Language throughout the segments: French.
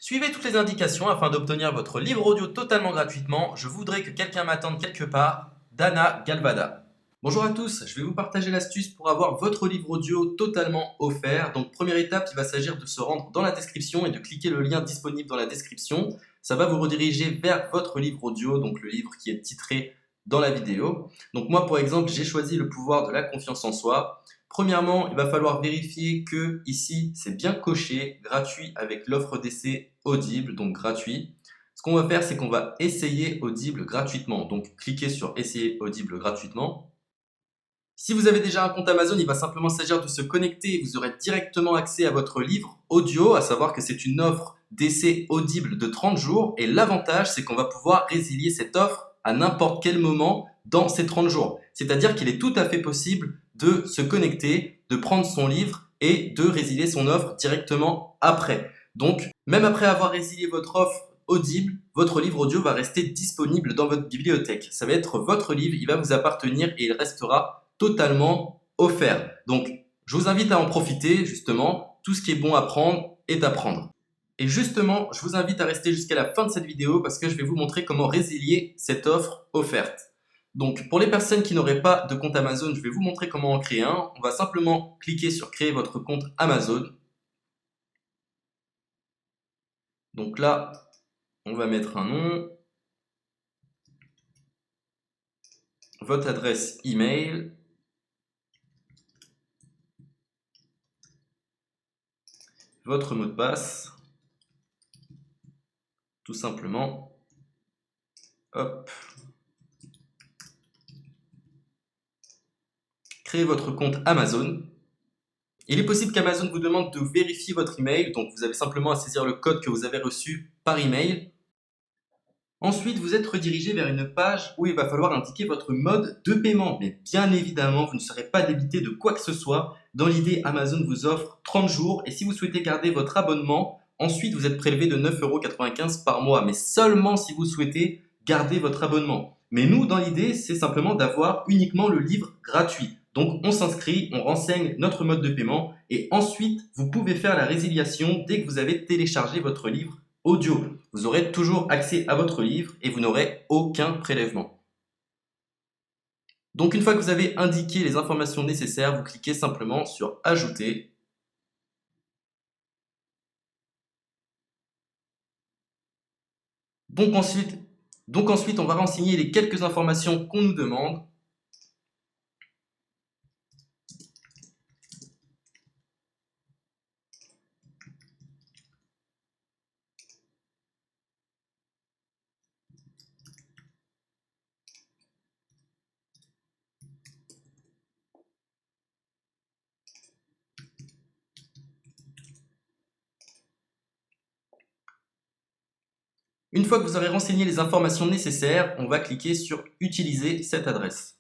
Suivez toutes les indications afin d'obtenir votre livre audio totalement gratuitement. Je voudrais que quelqu'un m'attende quelque part. Dana Galvada. Bonjour à tous, je vais vous partager l'astuce pour avoir votre livre audio totalement offert. Donc première étape, il va s'agir de se rendre dans la description et de cliquer le lien disponible dans la description. Ça va vous rediriger vers votre livre audio, donc le livre qui est titré dans la vidéo. Donc moi par exemple, j'ai choisi le pouvoir de la confiance en soi. Premièrement, il va falloir vérifier que ici c'est bien coché, gratuit avec l'offre d'essai Audible, donc gratuit. Ce qu'on va faire, c'est qu'on va essayer Audible gratuitement. Donc cliquez sur essayer Audible gratuitement. Si vous avez déjà un compte Amazon, il va simplement s'agir de se connecter et vous aurez directement accès à votre livre audio, à savoir que c'est une offre d'essai Audible de 30 jours. Et l'avantage, c'est qu'on va pouvoir résilier cette offre à n'importe quel moment dans ces 30 jours. C'est-à-dire qu'il est tout à fait possible de se connecter, de prendre son livre et de résilier son offre directement après. Donc, même après avoir résilié votre offre Audible, votre livre audio va rester disponible dans votre bibliothèque. Ça va être votre livre, il va vous appartenir et il restera totalement offert. Donc, je vous invite à en profiter, justement. Tout ce qui est bon à prendre est à prendre. Et justement, je vous invite à rester jusqu'à la fin de cette vidéo parce que je vais vous montrer comment résilier cette offre offerte. Donc, pour les personnes qui n'auraient pas de compte Amazon, je vais vous montrer comment en créer un. On va simplement cliquer sur créer votre compte Amazon. Donc là, on va mettre un nom, votre adresse email, votre mot de passe, tout simplement. Hop. Créez votre compte Amazon. Il est possible qu'Amazon vous demande de vérifier votre email, donc vous avez simplement à saisir le code que vous avez reçu par email. Ensuite, vous êtes redirigé vers une page où il va falloir indiquer votre mode de paiement. Mais bien évidemment, vous ne serez pas débité de quoi que ce soit. Dans l'idée, Amazon vous offre 30 jours et si vous souhaitez garder votre abonnement, ensuite vous êtes prélevé de 9,95 € par mois, mais seulement si vous souhaitez garder votre abonnement. Mais nous, dans l'idée, c'est simplement d'avoir uniquement le livre gratuit. Donc on s'inscrit, on renseigne notre mode de paiement et ensuite vous pouvez faire la résiliation dès que vous avez téléchargé votre livre audio. Vous aurez toujours accès à votre livre et vous n'aurez aucun prélèvement. Donc une fois que vous avez indiqué les informations nécessaires, vous cliquez simplement sur Ajouter. Donc ensuite, on va renseigner les quelques informations qu'on nous demande. Une fois que vous aurez renseigné les informations nécessaires, on va cliquer sur Utiliser cette adresse.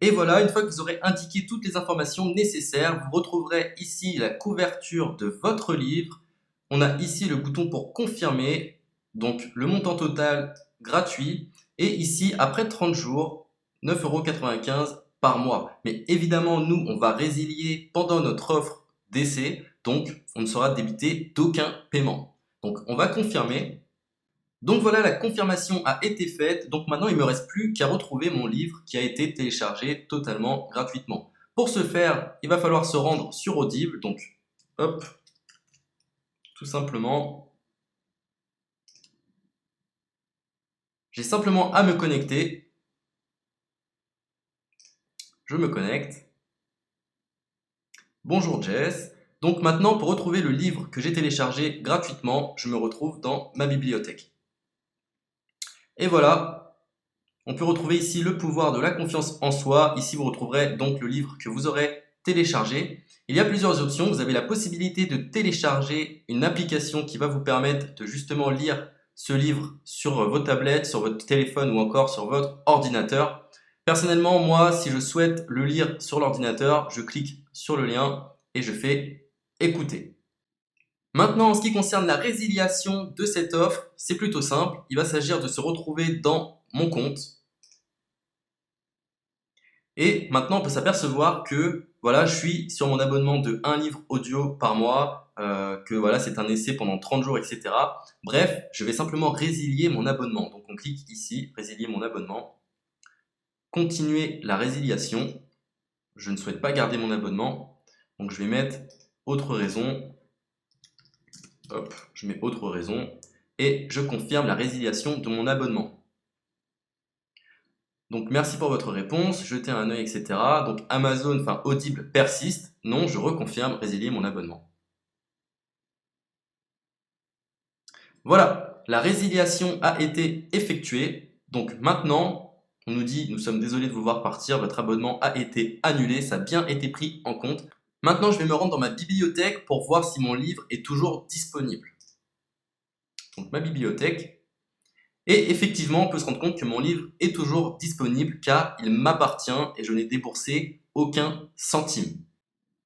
Et voilà, une fois que vous aurez indiqué toutes les informations nécessaires, vous retrouverez ici la couverture de votre livre. On a ici le bouton pour confirmer, donc le montant total gratuit. Et ici, après 30 jours, 9,95 € par mois. Mais évidemment, nous, on va résilier pendant notre offre d'essai, donc on ne sera débité d'aucun paiement. Donc on va confirmer. Donc voilà, la confirmation a été faite, donc maintenant il ne me reste plus qu'à retrouver mon livre qui a été téléchargé totalement gratuitement. Pour ce faire, il va falloir se rendre sur Audible, donc hop, tout simplement, j'ai simplement à me connecter, je me connecte, bonjour Jess, donc maintenant pour retrouver le livre que j'ai téléchargé gratuitement, je me retrouve dans ma bibliothèque. Et voilà, on peut retrouver ici le pouvoir de la confiance en soi. Ici, vous retrouverez donc le livre que vous aurez téléchargé. Il y a plusieurs options. Vous avez la possibilité de télécharger une application qui va vous permettre de justement lire ce livre sur vos tablettes, sur votre téléphone ou encore sur votre ordinateur. Personnellement, moi, si je souhaite le lire sur l'ordinateur, je clique sur le lien et je fais écouter. Maintenant, en ce qui concerne la résiliation de cette offre, c'est plutôt simple. Il va s'agir de se retrouver dans mon compte. Et maintenant, on peut s'apercevoir que voilà, je suis sur mon abonnement de 1 livre audio par mois. que voilà, c'est un essai pendant 30 jours, etc. Bref, je vais simplement résilier mon abonnement. Donc on clique ici, résilier mon abonnement, continuer la résiliation. Je ne souhaite pas garder mon abonnement, donc je vais mettre autre raison. Hop, je mets autre raison et je confirme la résiliation de mon abonnement. Donc merci pour votre réponse, jetez un œil, etc. Donc Amazon, enfin Audible persiste. Non, je reconfirme, résilier mon abonnement. Voilà, la résiliation a été effectuée. Donc maintenant, on nous dit, nous sommes désolés de vous voir partir, votre abonnement a été annulé, ça a bien été pris en compte. Maintenant, je vais me rendre dans ma bibliothèque pour voir si mon livre est toujours disponible. Donc ma bibliothèque. Et effectivement, on peut se rendre compte que mon livre est toujours disponible car il m'appartient et je n'ai déboursé aucun centime.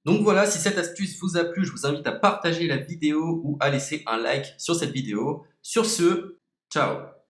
Donc voilà, si cette astuce vous a plu, je vous invite à partager la vidéo ou à laisser un like sur cette vidéo. Sur ce, ciao!